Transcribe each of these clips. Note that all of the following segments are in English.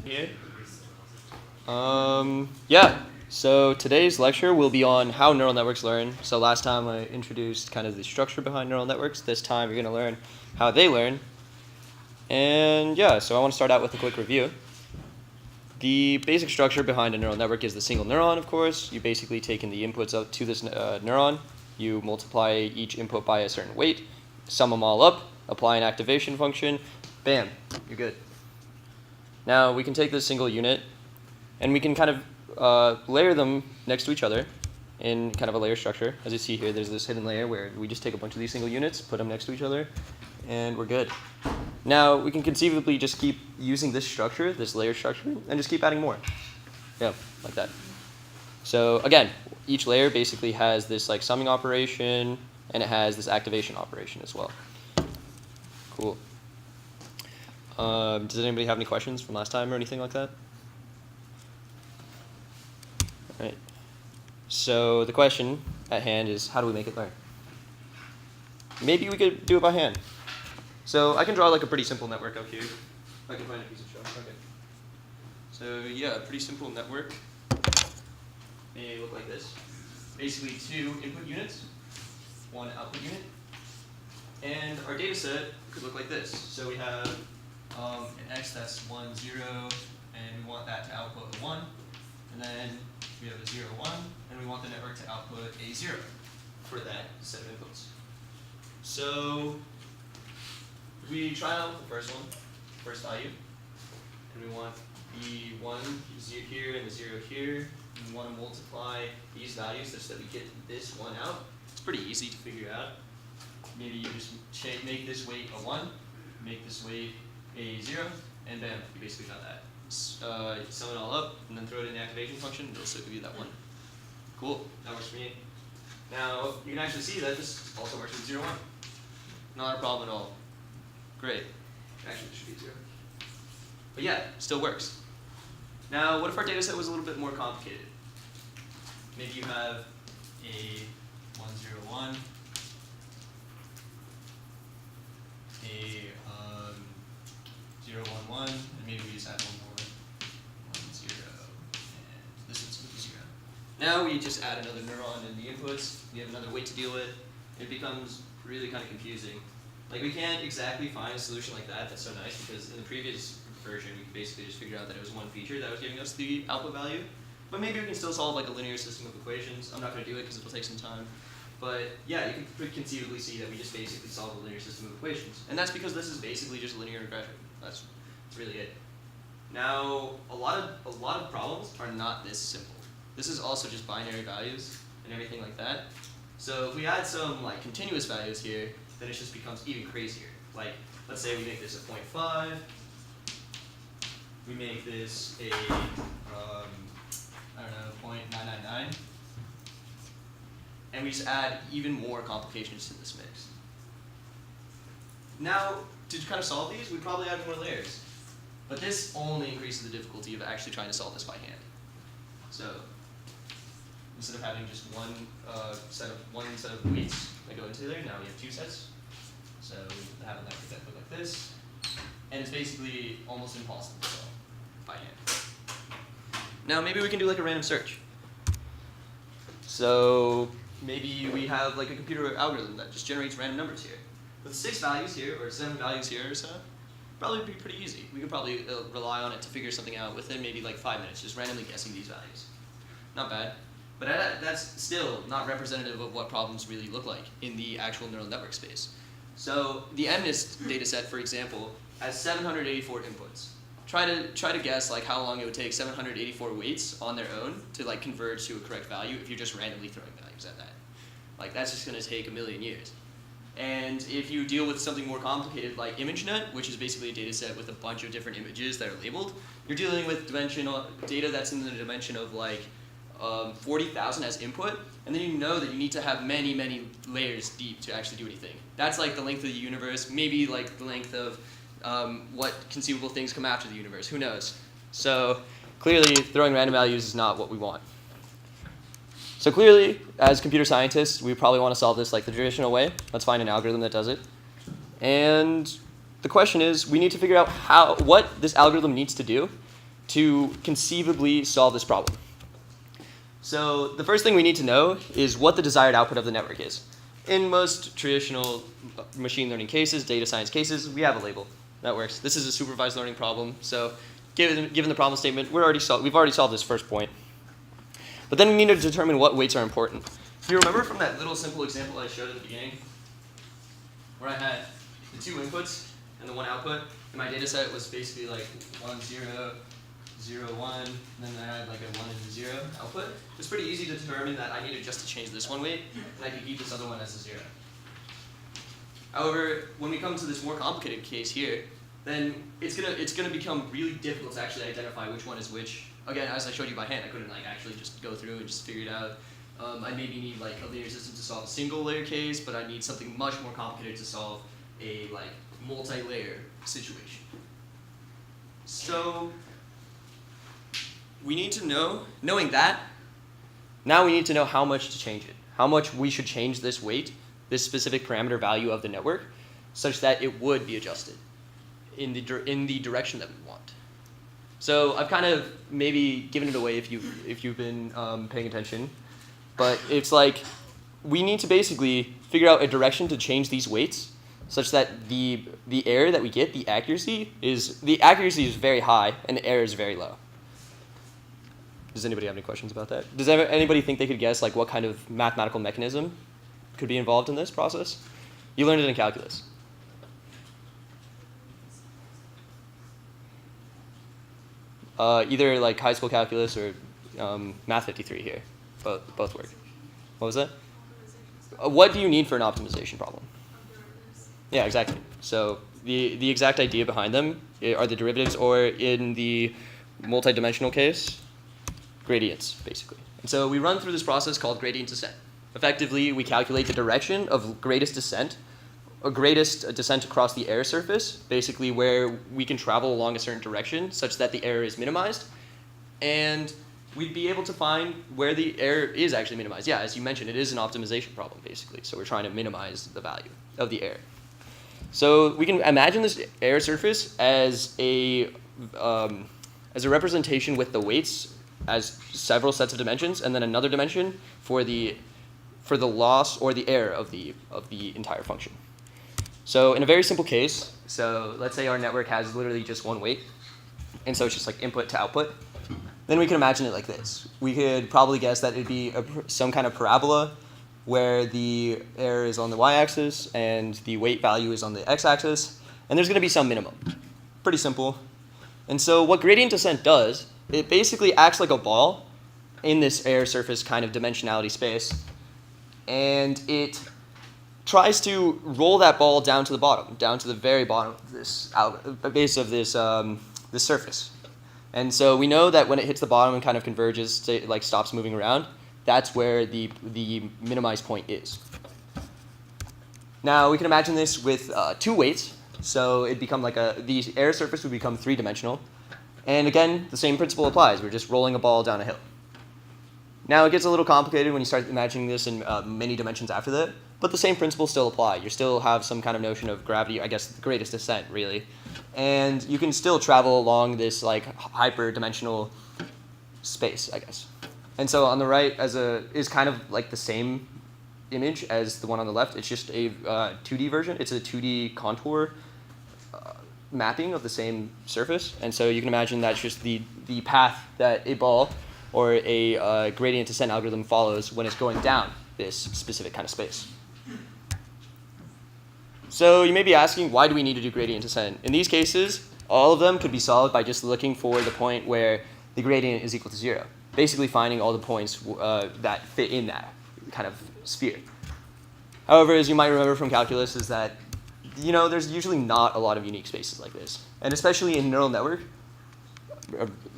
Here. Yeah. So today's lecture will be on how neural networks learn. So last time I introduced kind of the structure behind neural networks. This time you're going to learn how they learn. And yeah, so I want to start out with a quick review. The basic structure behind a neural network is the single neuron, of course. You basically take in the inputs up to this neuron. You multiply each input by a certain weight, sum them all up, apply an activation function. Bam, you're good. Now we can take this single unit and we can kind of layer them next to each other in kind of a layer structure. As you see here, there's this hidden layer where we just take a bunch of these single units, put them next to each other, and we're good. Now we can conceivably just keep using this structure, this layer structure, and just keep adding more. Yeah, like that. So again, each layer basically has this like summing operation, and it has this activation operation as well. Cool. Does anybody have any questions from last time or anything like that? All right. So the question at hand is, how do we make it learn? Maybe we could do it by hand. So I can draw like a pretty simple network up here. I can find a piece of chalk. Okay. So yeah, a pretty simple network may look like this. Basically 2 input units, 1 output unit. And our data set could look like this. So we have an x that's 1, 0, and we want that to output a 1. And then we have a 0, 1, and we want the network to output a 0 for that set of inputs. So we try out the first one, first value, and we want the 1 here and the 0 here. And we want to multiply these values such that we get this one out. It's pretty easy to figure out. Maybe you just make this weight a 1, make this weight a 0, and bam, you basically got that. Sum it all up, and then throw it in the activation function, and it'll still give you that 1. Cool, that works for me. Now, you can actually see that this also works with 0, 1. Not a problem at all. Great. Actually, this should be 0. But yeah, still works. Now, what if our data set was a little bit more complicated? Maybe you have a 1, 0, 1, a 0, 1, 1, and maybe we just add one more 1, 0, and this one's with 0. Now we just add another neuron in the inputs. We have another weight to deal with. It becomes really kind of confusing. Like we can't exactly find a solution like that that's so nice because in the previous version we could basically just figure out that it was one feature that was giving us the output value. But maybe we can still solve like a linear system of equations. I'm not going to do it because it'll take some time. But yeah, you can conceivably see that we just basically solve a linear system of equations. And that's because this is basically just linear regression. That's really it. Now, a lot of problems are not this simple. This is also just binary values and everything like that. So if we add some like continuous values here, then it just becomes even crazier. Like, let's say we make this a 0.5. We make this a, I don't know, 0.999. And we just add even more complications to this mix. Now, to kind of solve these, we probably add more layers. But this only increases the difficulty of actually trying to solve this by hand. So instead of having just one set of weights that go into there, now we have 2 sets. So we have a network that look like this. And it's basically almost impossible to solve by hand. Now maybe we can do like a random search. So maybe we have like a computer algorithm that just generates random numbers here. With 6 values here, or 7 values here or so, probably be pretty easy. We could probably rely on it to figure something out within maybe like 5 minutes, just randomly guessing these values. Not bad. But that's still not representative of what problems really look like in the actual neural network space. So the MNIST dataset, for example, has 784 inputs. Try to guess like how long it would take 784 weights on their own to like converge to a correct value if you're just randomly throwing values at that. Like that's just going to take a million years. And if you deal with something more complicated like ImageNet, which is basically a data set with a bunch of different images that are labeled, you're dealing with dimensional data that's in the dimension of like 40,000 as input, and then you know that you need to have many, many layers deep to actually do anything. That's like the length of the universe, maybe like the length of what conceivable things come after the universe, who knows. So clearly throwing random values is not what we want. So clearly, as computer scientists, we probably want to solve this like the traditional way. Let's find an algorithm that does it. And the question is, we need to figure out what this algorithm needs to do to conceivably solve this problem. So the first thing we need to know is what the desired output of the network is. In most traditional machine learning cases, data science cases, we have a label. That works. This is a supervised learning problem. So given the problem statement, we've already solved this first point. But then we need to determine what weights are important. If you remember from that little simple example I showed at the beginning, where I had the 2 inputs and the 1 output, and my data set was basically like 1, 0, 0, 1, and then I had like a 1 and a 0 output. It's pretty easy to determine that I needed just to change this one weight, and I could keep this other one as a 0. However, when we come to this more complicated case here, then it's gonna become really difficult to actually identify which one is which. Again, as I showed you by hand, I couldn't like actually just go through and just figure it out. I maybe need like a linear system to solve a single layer case, but I need something much more complicated to solve a like multi-layer situation. So we need to know, knowing that, now we need to know how much to change it, how much we should change this weight, this specific parameter value of the network, such that it would be adjusted in the direction that we want. So I've kind of maybe given it away if you've been paying attention, but it's like we need to basically figure out a direction to change these weights such that the error that we get, the accuracy is very high and the error is very low. Does anybody have any questions about that? Does anybody think they could guess like what kind of mathematical mechanism could be involved in this process? You learned it in calculus. Either like high school calculus or Math 53 here. Both work. What was that? What do you need for an optimization problem? Yeah, exactly. So the exact idea behind them are the derivatives, or in the multi-dimensional case, gradients, basically. And so we run through this process called gradient descent. Effectively, we calculate the direction of greatest descent, or greatest descent across the error surface, basically where we can travel along a certain direction such that the error is minimized. And we'd be able to find where the error is actually minimized. Yeah, as you mentioned, it is an optimization problem, basically. So we're trying to minimize the value of the error. So we can imagine this error surface as a representation with the weights as several sets of dimensions, and then another dimension for the loss or the error of the entire function. So in a very simple case, so let's say our network has literally just one weight, and so it's just like input to output. Then we can imagine it like this. We could probably guess that it'd be some kind of parabola where the error is on the y-axis and the weight value is on the x-axis, and there's going to be some minimum. Pretty simple. And so what gradient descent does, it basically acts like a ball in this error surface kind of dimensionality space, and it tries to roll that ball down to the bottom, down to the very bottom of this base of this this surface. And so we know that when it hits the bottom and kind of converges, like stops moving around, that's where the minimized point is. Now we can imagine this with 2 weights, so it'd become like the error surface would become 3-dimensional. And again, the same principle applies. We're just rolling a ball down a hill. Now it gets a little complicated when you start imagining this in many dimensions after that, but the same principles still apply. You still have some kind of notion of gravity, I guess the greatest descent, really. And you can still travel along this like hyper-dimensional space, I guess. And so on the right is kind of like the same image as the one on the left. It's just a 2D version. It's a 2D contour mapping of the same surface. And so you can imagine that's just the path that a ball or a gradient descent algorithm follows when it's going down this specific kind of space. So you may be asking, why do we need to do gradient descent? In these cases, all of them could be solved by just looking for the point where the gradient is equal to 0. Basically finding all the points that fit in that kind of sphere. However, as you might remember from calculus, is that there's usually not a lot of unique spaces like this. And especially in neural network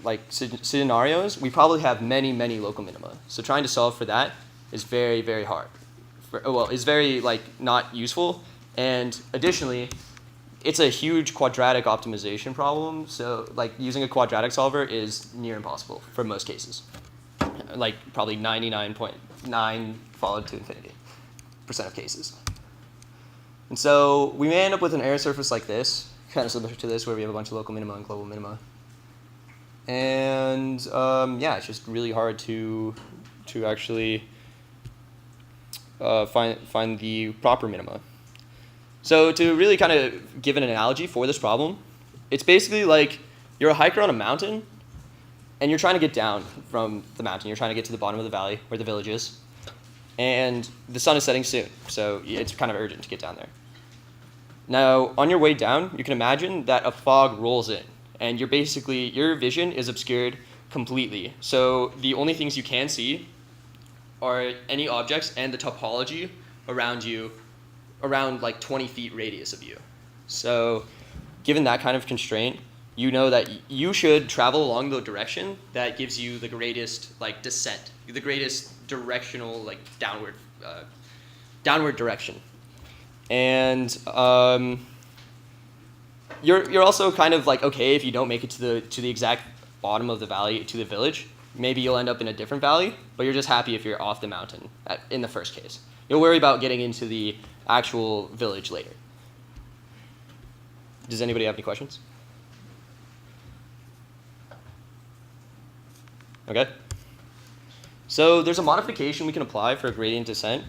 like scenarios, we probably have many, many local minima. So trying to solve for that is very, very hard. It's very not useful. And additionally, it's a huge quadratic optimization problem. So using a quadratic solver is near impossible for most cases. Probably 99.9 followed to infinity % of cases. And so we may end up with an error surface like this, kind of similar to this, where we have a bunch of local minima and global minima. And yeah, it's just really hard to actually find the proper minima. So to really kind of give an analogy for this problem, it's basically like you're a hiker on a mountain, and you're trying to get down from the mountain. You're trying to get to the bottom of the valley where the village is, and the sun is setting soon, so it's kind of urgent to get down there. Now, on your way down, you can imagine that a fog rolls in, and your vision is obscured completely. So the only things you can see are any objects and the topology around you, around like 20 feet radius of you. So given that kind of constraint, you know that you should travel along the direction that gives you the greatest like descent, the greatest directional like downward direction. And you're also kind of like okay if you don't make it to the exact bottom of the valley to the village. Maybe you'll end up in a different valley, but you're just happy if you're off the mountain in the first case. You'll worry about getting into the actual village later. Does anybody have any questions? Okay. So there's a modification we can apply for a gradient descent,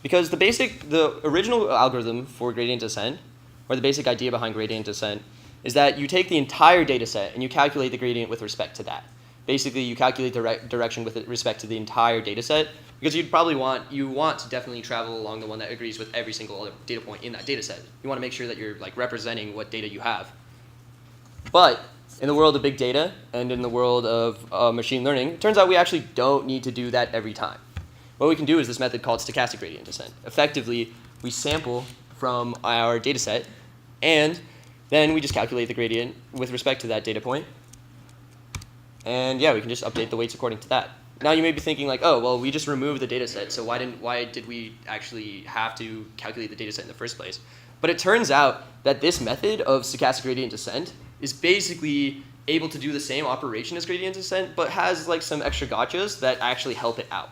because the original algorithm for gradient descent, or the basic idea behind gradient descent, is that you take the entire data set and you calculate the gradient with respect to that. Basically, you calculate the direction with respect to the entire data set, because you want to definitely travel along the one that agrees with every single other data point in that data set. You want to make sure that you're like representing what data you have. But in the world of big data and in the world of machine learning, it turns out we actually don't need to do that every time. What we can do is this method called stochastic gradient descent. Effectively, we sample from our data set, and then we just calculate the gradient with respect to that data point. And yeah, we can just update the weights according to that. Now you may be thinking like, oh, well, we just removed the data set, so why did we actually have to calculate the data set in the first place? But it turns out that this method of stochastic gradient descent is basically able to do the same operation as gradient descent, but has like some extra gotchas that actually help it out.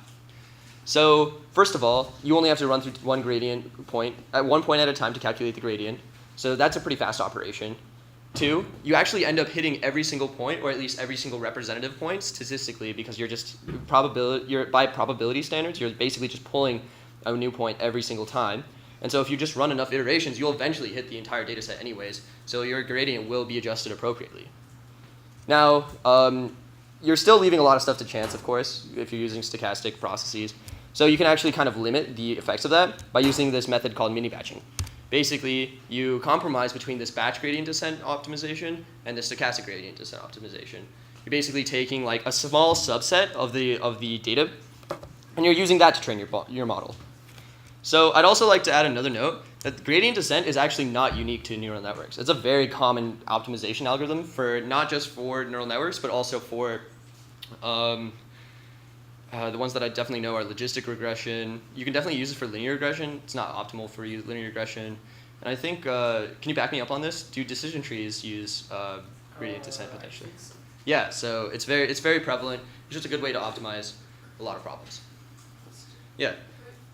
So first of all, you only have to run through one gradient point at one point at a time to calculate the gradient. So that's a pretty fast operation. 2, you actually end up hitting every single point, or at least every single representative point statistically, because by probability standards, you're basically just pulling a new point every single time. And so if you just run enough iterations, you'll eventually hit the entire data set anyways, so your gradient will be adjusted appropriately. Now, you're still leaving a lot of stuff to chance, of course, if you're using stochastic processes. So you can actually kind of limit the effects of that by using this method called mini-batching. Basically, you compromise between this batch gradient descent optimization and the stochastic gradient descent optimization. You're basically taking like a small subset of the data, and you're using that to train your model. So I'd also like to add another note that gradient descent is actually not unique to neural networks. It's a very common optimization algorithm for not just for neural networks, but also for the ones that I definitely know are logistic regression. You can definitely use it for linear regression. It's not optimal for linear regression. And I think, can you back me up on this? Do decision trees use gradient descent potentially? Yeah, so it's very prevalent. It's just a good way to optimize a lot of problems. Yeah.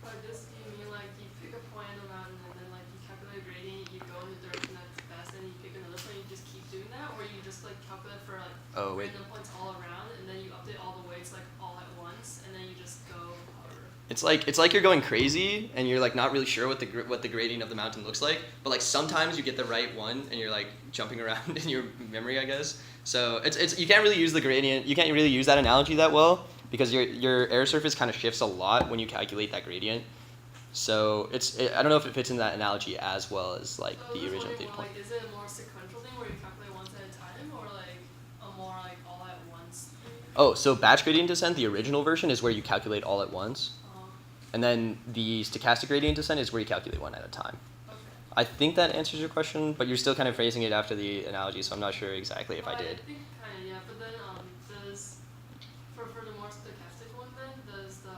By this, do you mean like you pick a point on the mountain and then like you calculate a gradient, you go in the direction that's best, and you pick another point, you just keep doing that, or you just like calculate for like random points all around, and then you update all the weights like all at once, and then you just go however. It's like you're going crazy and you're like not really sure what the gradient of the mountain looks like, but like sometimes you get the right one and you're like jumping around in your memory, I guess. So it's you can't really use the gradient. You can't really use that analogy that well, because your air surface kind of shifts a lot when you calculate that gradient. So I don't know if it fits in that analogy as well as like so the original data point. Like, is it a more sequential thing where you calculate once at a time, or like a more like all at once thing? Oh, so batch gradient descent, the original version, is where you calculate all at once. And then the stochastic gradient descent is where you calculate one at a time. Okay. I think that answers your question, but you're still kind of phrasing it after the analogy, so I'm not sure exactly if I did. I think kind of, yeah, but then does, for the more stochastic one then, does the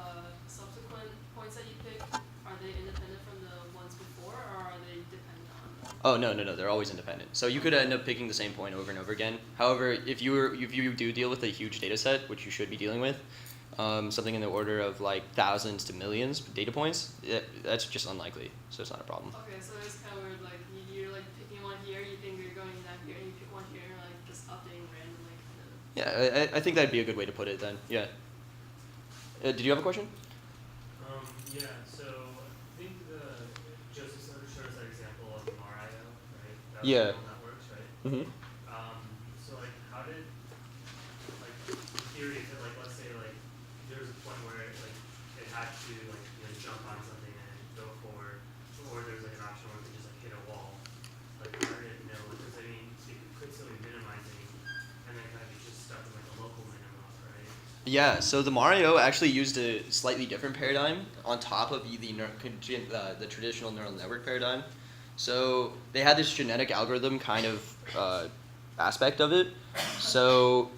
subsequent points that you pick, are they independent from the ones before, or are they dependent on them? Oh, no, they're always independent. So you could end up picking the same point over and over again. However, if you do deal with a huge data set, which you should be dealing with, something in the order of like thousands to millions of data points, that's just unlikely, so it's not a problem. Okay, so it's kind of weird, like you're like picking one here, you think you're going that here, and you pick one here, and you're like just updating randomly, kind of. Yeah, I think that'd be a good way to put it then. Yeah. Did you have a question? Yeah, so I think Joseph sort of showed us that example of Mario, right? That was Yeah. neural networks, right? Mm-hmm. So like, how did, like, in theory, if it, like, let's say like there was a point where it had to like jump on something and go forward, or there's like an option where it could just like hit a wall. Like, how did it know? Because I mean, it could still be minimizing, and then kind of be just stuck in like a local minimum, right? Yeah, so the Mario actually used a slightly different paradigm on top of the traditional neural network paradigm. So they had this genetic algorithm kind of aspect of it. So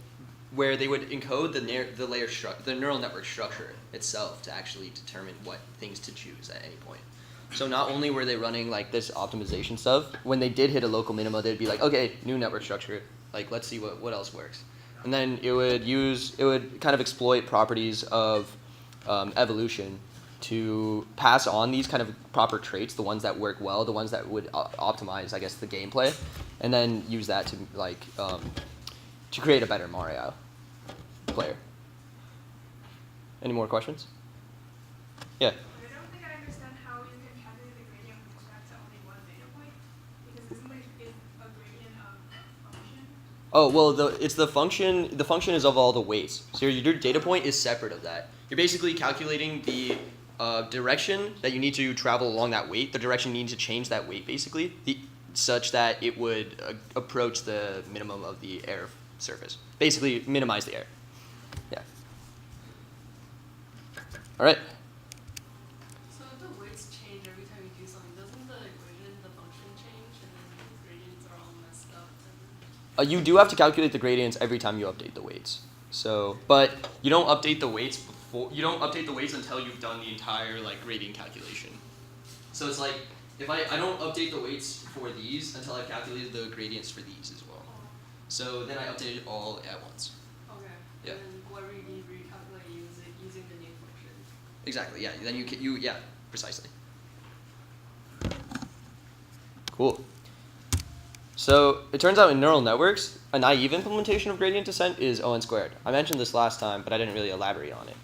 where they would encode the neural network structure itself to actually determine what things to choose at any point. So not only were they running like this optimization stuff, when they did hit a local minima, they'd be like, okay, new network structure. Like, let's see what else works. And then it would kind of exploit properties of evolution to pass on these kind of proper traits, the ones that work well, the ones that would optimize, I guess, the gameplay, and then use that to create a better Mario player. Any more questions? Yeah. I don't think I understand how you can calculate the gradient with respect to only one data point, because isn't it a gradient of a function? Oh, well, it's the function. The function is of all the weights. So your data point is separate of that. You're basically calculating the direction that you need to travel along that weight. The direction you need to change that weight, basically, such that it would approach the minimum of the air surface. Basically, minimize the air. Yeah. All right. So if the weights change every time you do something, doesn't the equation, the function change, and then the gradients are all messed up? You do have to calculate the gradients every time you update the weights. So, but you don't update the weights before. You don't update the weights until you've done the entire like gradient calculation. So it's like if I don't update the weights for these until I've calculated the gradients for these as well. So then I update it all at once. Okay. Yeah. And then whatever you need to recalculate using the new function. Exactly. Yeah. Then yeah, precisely. Cool. So it turns out in neural networks, a naive implementation of gradient descent is O(n)². I mentioned this last time, but I didn't really elaborate on it.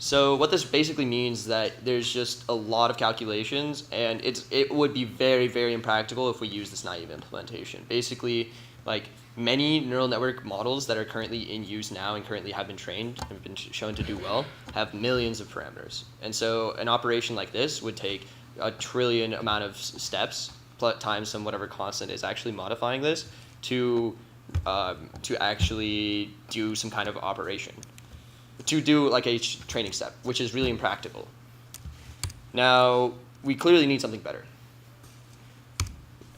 So what this basically means is that there's just a lot of calculations, and it would be very, very impractical if we use this naive implementation. Basically, like many neural network models that are currently in use now and currently have been trained and have been shown to do well have millions of parameters. And so an operation like this would take a trillion amount of steps times some whatever constant is actually modifying this to actually do some kind of operation, to do like a training step, which is really impractical. Now, we clearly need something better.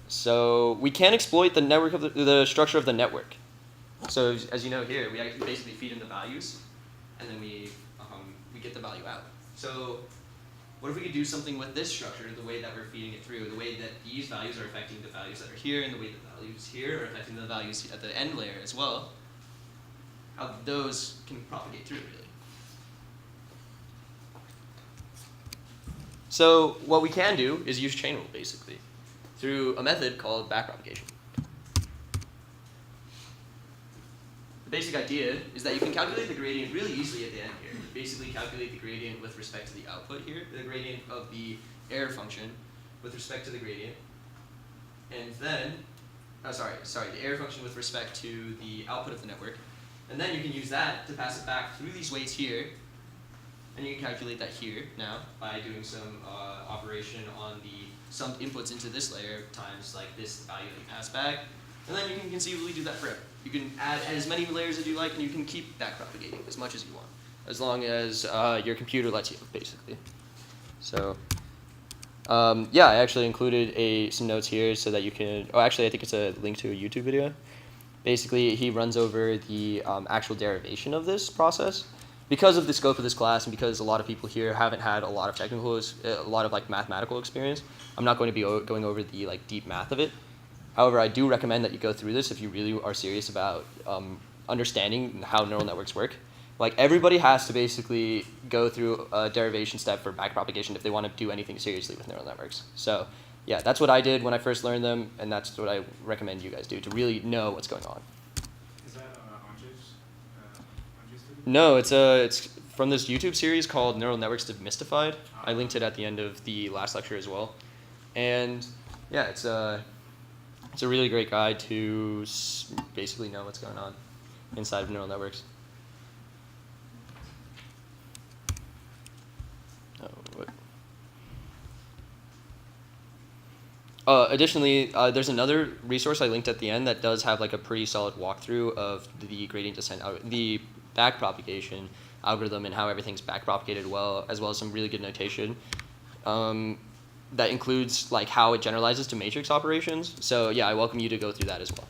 So we can exploit the network of the structure of the network. So as you know here, we actually basically feed in the values, and then we get the value out. So what if we could do something with this structure, the way that we're feeding it through, the way that these values are affecting the values that are here, and the way the values here are affecting the values at the end layer as well, how those can propagate through, really. So what we can do is use chain rule, basically, through a method called backpropagation. The basic idea is that you can calculate the gradient really easily at the end here. You basically calculate the gradient with respect to the output here, the gradient of the error function with respect to the gradient, and then, the error function with respect to the output of the network, and then you can use that to pass it back through these weights here, and you can calculate that here now by doing some operation on the summed inputs into this layer times like this value that you pass back, and then you can conceivably do that forever. You can add as many layers as you like, and you can keep backpropagating as much as you want, as long as your computer lets you, basically. So, yeah, I actually included some notes here so that you can. Oh, actually, I think it's a link to a YouTube video. Basically, he runs over the actual derivation of this process. Because of the scope of this class, and because a lot of people here haven't had a lot of like mathematical experience, I'm not going to be going over the like deep math of it. However, I do recommend that you go through this if you really are serious about understanding how neural networks work. Like everybody has to basically go through a derivation step for backpropagation if they want to do anything seriously with neural networks. So yeah, that's what I did when I first learned them, and that's what I recommend you guys do to really know what's going on. Is that Ansh's? No, it's from this YouTube series called Neural Networks Demystified. I linked it at the end of the last lecture as well. And yeah, it's a really great guide to basically know what's going on inside of neural networks. Additionally, there's another resource I linked at the end that does have like a pretty solid walkthrough of the gradient descent, the backpropagation algorithm and how everything's backpropagated well, as well as some really good notation. That includes like how it generalizes to matrix operations. So yeah, I welcome you to go through that as well.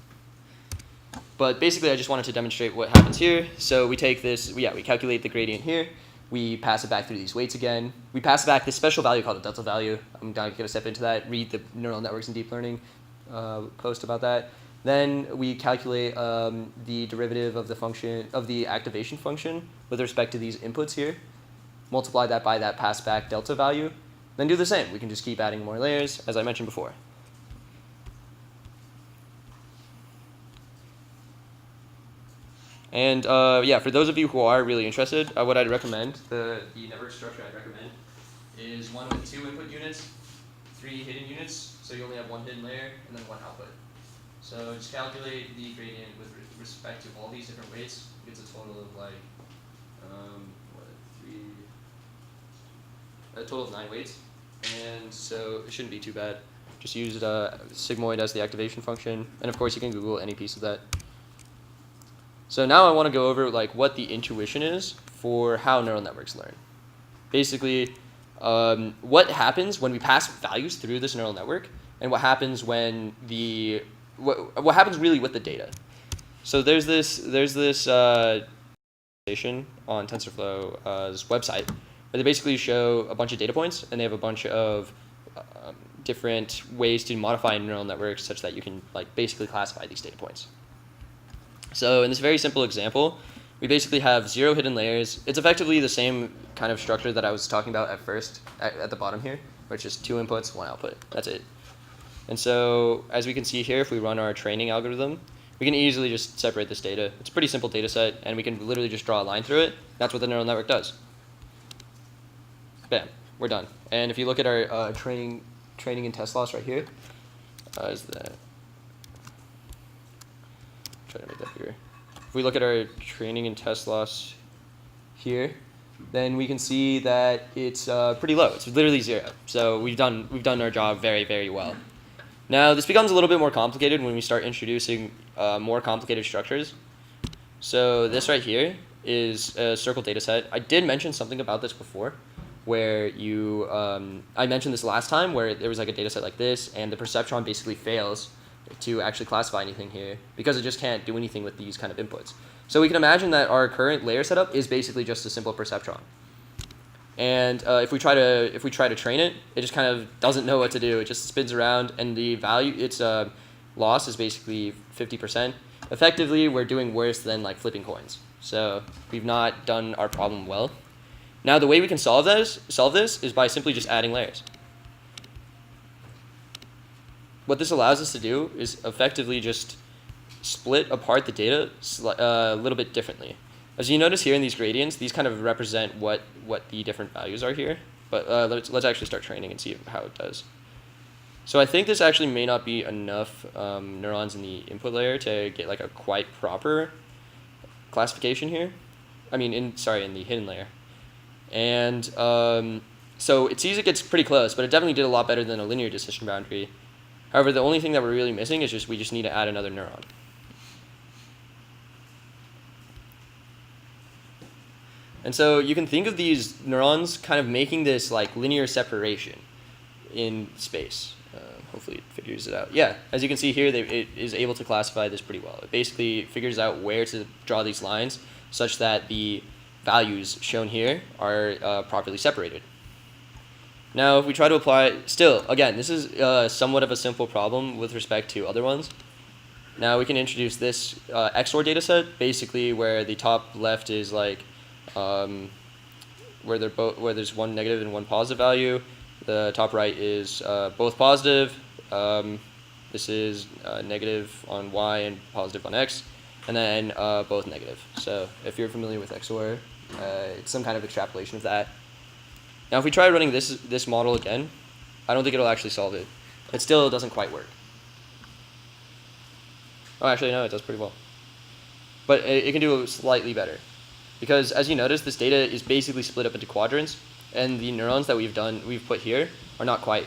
But basically, I just wanted to demonstrate what happens here. So we take this, we calculate the gradient here. We pass it back through these weights again. We pass back this special value called a delta value. I'm not going to step into that. Read the neural networks and deep learning post about that. Then we calculate the derivative of the function of the activation function with respect to these inputs here. Multiply that by that pass back delta value. Then do the same. We can just keep adding more layers, as I mentioned before. And yeah, for those of you who are really interested, what I'd recommend, the network structure I'd recommend, is one with 2 input units, 3 hidden units, so you only have 1 hidden layer, and then 1 output. So just calculate the gradient with respect to all these different weights. It gets a total of like, a total of 9 weights. And so it shouldn't be too bad. Just use sigmoid as the activation function, and of course you can Google any piece of that. So now I want to go over like what the intuition is for how neural networks learn. Basically, what happens when we pass values through this neural network, and what happens when what happens really with the data. So there's this on TensorFlow's website where they basically show a bunch of data points, and they have a bunch of different ways to modify neural networks such that you can like basically classify these data points. So in this very simple example, we basically have 0 hidden layers. It's effectively the same kind of structure that I was talking about at first, at the bottom here, where it's just 2 inputs, 1 output. That's it. And so as we can see here, if we run our training algorithm, we can easily just separate this data. It's a pretty simple data set, and we can literally just draw a line through it. That's what the neural network does. Bam, we're done. And if you look at our training and test loss right here, is that... Try to make that bigger. If we look at our training and test loss here, then we can see that it's pretty low. It's literally 0. So we've done our job very, very well. Now this becomes a little bit more complicated when we start introducing more complicated structures. So this right here is a circle data set. I did mention something about this before, where you I mentioned this last time, where there was like a data set like this, and the perceptron basically fails to actually classify anything here because it just can't do anything with these kind of inputs. So we can imagine that our current layer setup is basically just a simple perceptron. And if we try to train it, it just kind of doesn't know what to do. It just spins around, and the value, its loss is basically 50%. Effectively, we're doing worse than like flipping coins. So we've not done our problem well. Now the way we can solve this is by simply just adding layers. What this allows us to do is effectively just split apart the data a little bit differently. As you notice here in these gradients, these kind of represent what the different values are here. But let's actually start training and see how it does. So I think this actually may not be enough neurons in the input layer to get like a quite proper classification here. I mean, in the hidden layer. And so it sees it gets pretty close, but it definitely did a lot better than a linear decision boundary. However, the only thing that we're really missing is we just need to add another neuron. And so you can think of these neurons kind of making this like linear separation in space. Hopefully it figures it out. Yeah, as you can see here, it is able to classify this pretty well. It basically figures out where to draw these lines such that the values shown here are properly separated. Now, if we try to apply, still, again, this is somewhat of a simple problem with respect to other ones. Now we can introduce this XOR data set, basically where the top left is like where there's one negative and one positive value. The top right is both positive. This is negative on y and positive on x. and then both negative. So if you're familiar with XOR, it's some kind of extrapolation of that. Now if we try running this model again, I don't think it'll actually solve it. It still doesn't quite work. Oh, actually, no, it does pretty well. But it can do slightly better. Because as you notice, this data is basically split up into quadrants, and the neurons that we've put here are not quite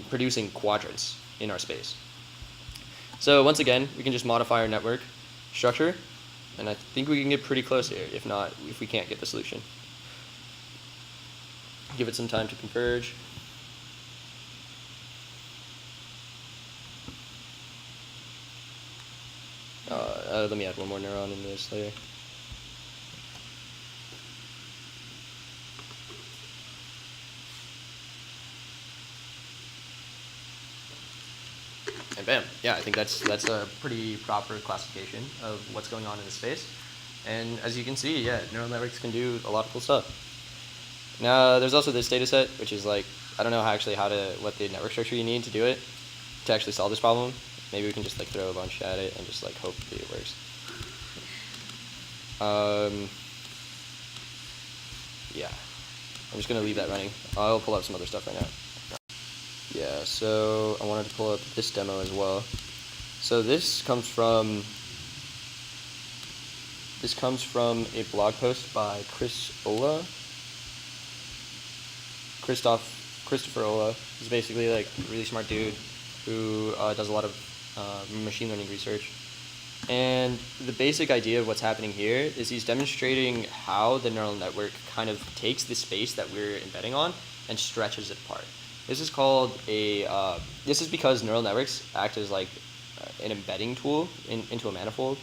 producing quadrants in our space. So once again, we can just modify our network structure, and I think we can get pretty close here, if we can't get the solution. Give it some time to converge. Let me add one more neuron in this layer. And bam, yeah, I think that's a pretty proper classification of what's going on in the space. And as you can see, yeah, neural networks can do a lot of cool stuff. Now, there's also this data set, which is like, I don't know what the network structure you need to do it, to actually solve this problem. Maybe we can just like throw a bunch at it and just like hope it works. Yeah, I'm just gonna leave that running. I'll pull up some other stuff right now. Yeah, so I wanted to pull up this demo as well. So this comes from a blog post by Christopher Ola. He's basically like a really smart dude who does a lot of machine learning research. And the basic idea of what's happening here is he's demonstrating how the neural network kind of takes the space that we're embedding on and stretches it apart. This is called this is because neural networks act as like an embedding tool into a manifold.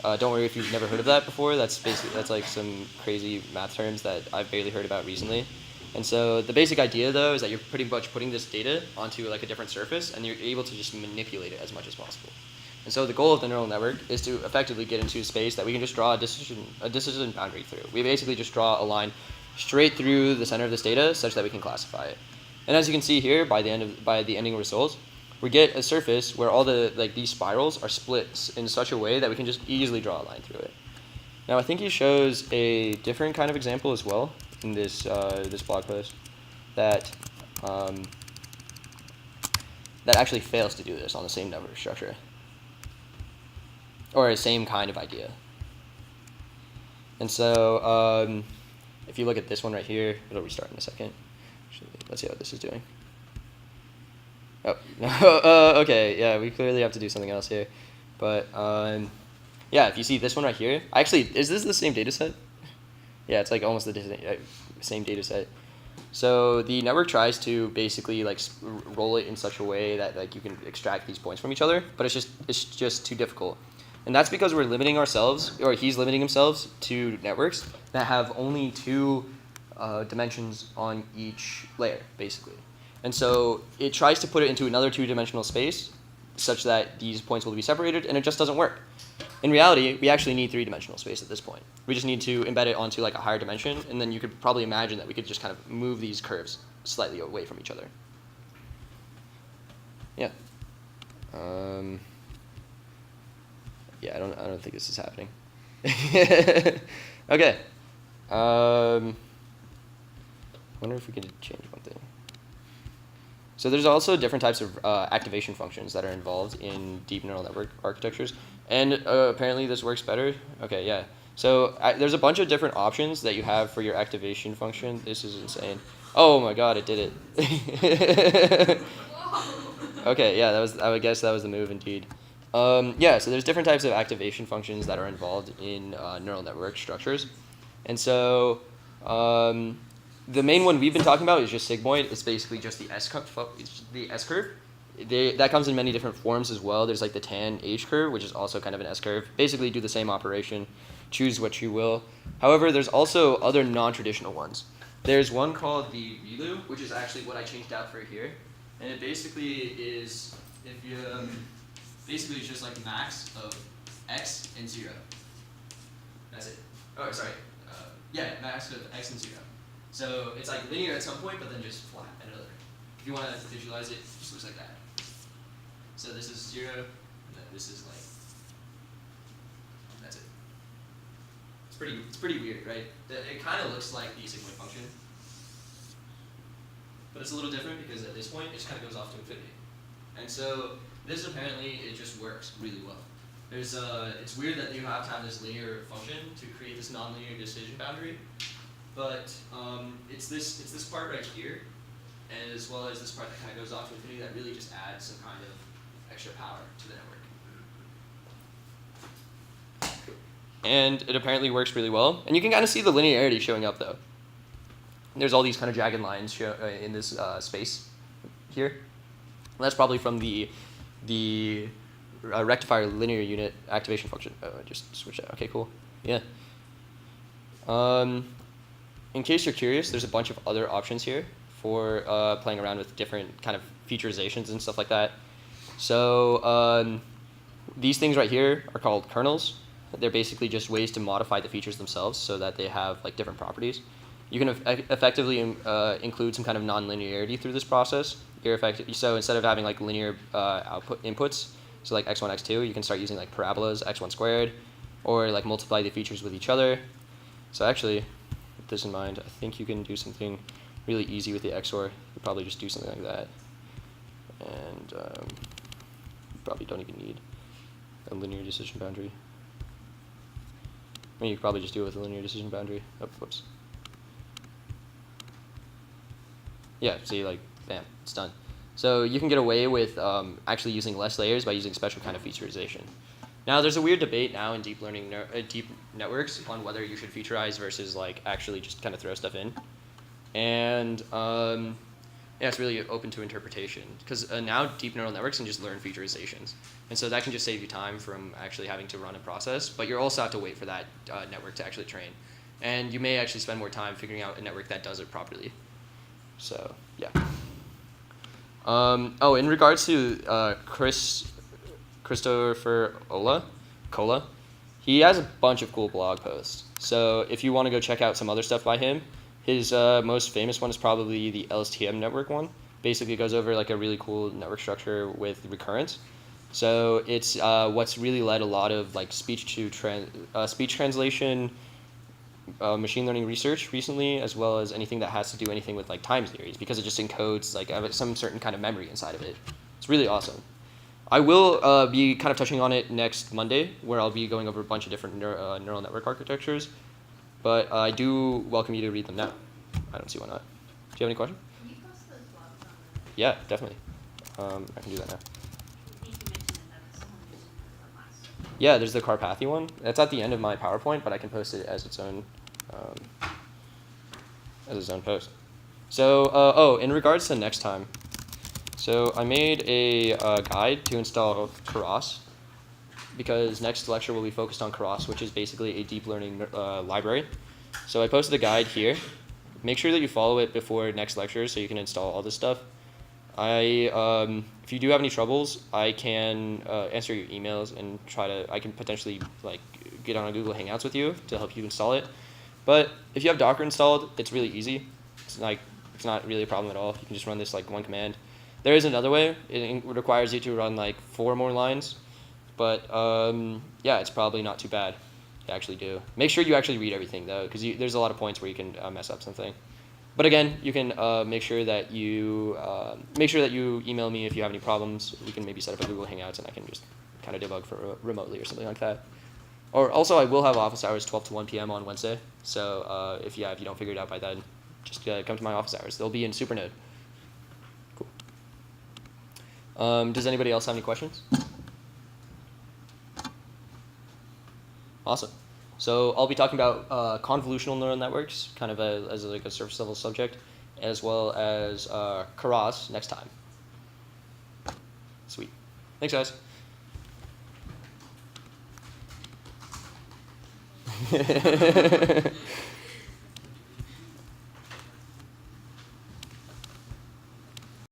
Don't worry if you've never heard of that before. That's like some crazy math terms that I've barely heard about recently. And so the basic idea though is that you're pretty much putting this data onto like a different surface, and you're able to just manipulate it as much as possible. And so the goal of the neural network is to effectively get into a space that we can just draw a decision boundary through. We basically just draw a line straight through the center of this data such that we can classify it. And as you can see here, by the ending results, we get a surface where all these spirals are split in such a way that we can just easily draw a line through it. Now I think he shows a different kind of example as well in this blog post that actually fails to do this on the same network structure. Or the same kind of idea. And so if you look at this one right here, it'll restart in a second. Actually, let's see what this is doing. Oh, okay, yeah, we clearly have to do something else here. But yeah, if you see this one right here, actually, is this the same data set? Yeah, it's like almost the same data set. So the network tries to basically like roll it in such a way that like you can extract these points from each other, but it's just too difficult. And that's because we're limiting ourselves, or he's limiting himself to networks that have only two dimensions on each layer, basically. And so it tries to put it into another two-dimensional space such that these points will be separated, and it just doesn't work. In reality, we actually need three-dimensional space at this point. We just need to embed it onto like a higher dimension, and then you could probably imagine that we could just kind of move these curves slightly away from each other. Yeah. Yeah, I don't think this is happening. Okay. Wonder if we could change one thing. So there's also different types of activation functions that are involved in deep neural network architectures, and apparently this works better. Okay, yeah. So there's a bunch of different options that you have for your activation function. This is insane. Oh my god, it did it. Okay, yeah, I would guess that was the move indeed. Yeah, so there's different types of activation functions that are involved in neural network structures. And so the main one we've been talking about is just sigmoid. It's basically just the S-curve. That comes in many different forms as well. There's like the tan H-curve, which is also kind of an S-curve. Basically do the same operation, choose what you will. However, there's also other non-traditional ones. There's one called the ReLU, which is actually what I changed out for here. And it basically is, if you, basically it's just like max of x and 0. That's it. Oh, sorry. Yeah, max of x and 0. So it's like linear at some point, but then just flat at another. If you want to visualize it, it just looks like that. So this is 0, and then this is like It's pretty weird, right? It kind of looks like the sigmoid function, but it's a little different because at this point it just kind of goes off to infinity. And so this apparently it just works really well. It's weird that you have to have this linear function to create this nonlinear decision boundary, but it's this part right here, and as well as this part that kind of goes off to infinity that really just adds some kind of extra power to the network. And it apparently works really well. And you can kind of see the linearity showing up though. There's all these kind of jagged lines in this space here. And that's probably from the rectifier linear unit activation function. Oh, I just switched that. Okay, cool. Yeah. In case you're curious, there's a bunch of other options here for playing around with different kind of featurizations and stuff like that. So these things right here are called kernels. They're basically just ways to modify the features themselves so that they have like different properties. You can effectively include some kind of nonlinearity through this process. So instead of having like linear output inputs, so like x1, x2, you can start using like parabolas, x1 squared, or like multiply the features with each other. So actually, with this in mind, I think you can do something really easy with the XOR. You probably just do something like that. And you probably don't even need a linear decision boundary. I mean, you could probably just do it with a linear decision boundary. Oh, whoops. Yeah, see, like, bam, it's done. So you can get away with actually using less layers by using special kind of featurization. Now, there's a weird debate now in deep learning, deep networks on whether you should featurize versus like actually just kind of throw stuff in. And yeah, it's really open to interpretation because now deep neural networks can just learn featurizations. And so that can just save you time from actually having to run a process, but you also have to wait for that network to actually train. And you may actually spend more time figuring out a network that does it properly. So, yeah. Oh, in regards to Christopher Cola, he has a bunch of cool blog posts. So if you want to go check out some other stuff by him, his most famous one is probably the LSTM network one. Basically, it goes over like a really cool network structure with recurrence. So it's what's really led a lot of like speech translation, machine learning research recently, as well as anything that has to do anything with like time series, because it just encodes like some certain kind of memory inside of it. It's really awesome. I will be kind of touching on it next Monday, where I'll be going over a bunch of different neural network architectures. But I do welcome you to read them now. I don't see why not. Do you have any questions? Can you post those blogs on the... Yeah, definitely. I can do that now. I think you mentioned that someone using it for last. Yeah, there's the Carpathy one. That's at the end of my PowerPoint, but I can post it as its own post. So, oh, in regards to next time, so I made a guide to install Keras, because next lecture will be focused on Keras, which is basically a deep learning library. So I posted a guide here. Make sure that you follow it before next lecture so you can install all this stuff. If you do have any troubles, I can answer your emails and I can potentially like get on a Google Hangouts with you to help you install it. But if you have Docker installed, it's really easy. It's not really a problem at all. You can just run this like one command. There is another way. It requires you to run like 4 more lines. But yeah, it's probably not too bad to actually do. Make sure you actually read everything though, because there's a lot of points where you can mess up something. But again, you can make sure that you email me if you have any problems. We can maybe set up a Google Hangouts and I can just kind of debug for remotely or something like that. Or also, I will have office hours 12 to 1 p.m. on Wednesday. So if you don't figure it out by then, just come to my office hours. They'll be in Supernode. Cool. Does anybody else have any questions? Awesome. So I'll be talking about convolutional neural networks, kind of as like a surface level subject, as well as Keras next time. Sweet. Thanks, guys.